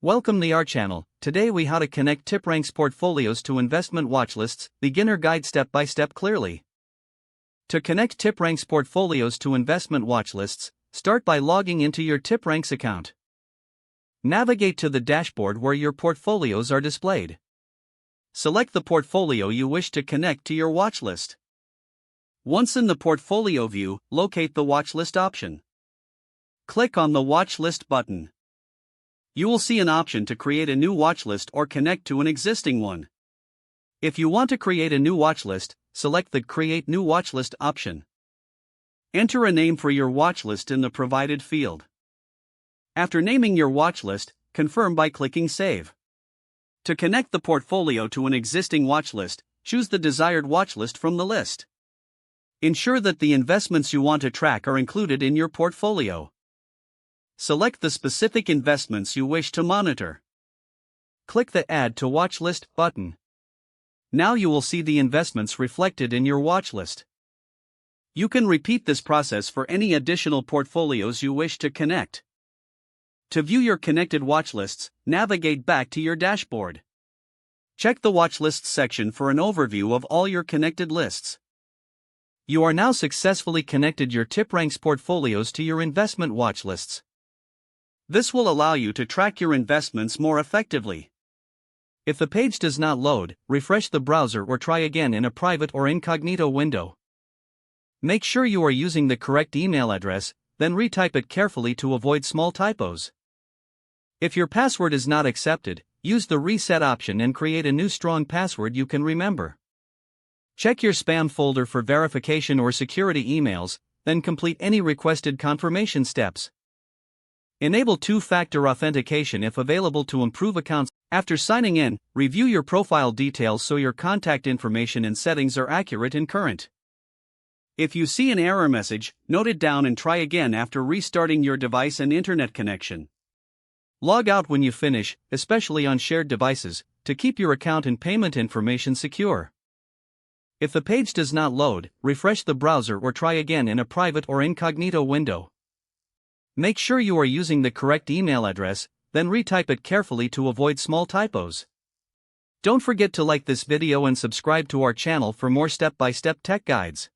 Welcome to our channel. Today we how to connect TipRanks portfolios to investment watchlists, beginner guide step by step clearly. To connect TipRanks portfolios to investment watchlists, start by logging into your TipRanks account. Navigate to the dashboard where your portfolios are displayed. Select the portfolio you wish to connect to your watchlist. Once in the portfolio view, locate the watchlist option. Click on the watchlist button. You will see an option to create a new watchlist or connect to an existing one. If you want to create a new watchlist, select the Create New Watchlist option. Enter a name for your watchlist in the provided field. After naming your watchlist, confirm by clicking Save. To connect the portfolio to an existing watchlist, choose the desired watchlist from the list. Ensure that the investments you want to track are included in your portfolio. Select the specific investments you wish to monitor. Click the Add to Watchlist button. Now you will see the investments reflected in your watchlist. You can repeat this process for any additional portfolios you wish to connect. To view your connected watchlists, navigate back to your dashboard. Check the Watchlists section for an overview of all your connected lists. You are now successfully connected your TipRanks portfolios to your investment watchlists. This will allow you to track your investments more effectively. If the page does not load, refresh the browser or try again in a private or incognito window. Make sure you are using the correct email address, then retype it carefully to avoid small typos. If your password is not accepted, use the reset option and create a new strong password you can remember. Check your spam folder for verification or security emails, then complete any requested confirmation steps. Enable two-factor authentication if available to improve accounts. After signing in, review your profile details so your contact information and settings are accurate and current. If you see an error message, note it down and try again after restarting your device and internet connection. Log out when you finish, especially on shared devices, to keep your account and payment information secure. If the page does not load, refresh the browser or try again in a private or incognito window. Make sure you are using the correct email address, then retype it carefully to avoid small typos. Don't forget to like this video and subscribe to our channel for more step-by-step tech guides.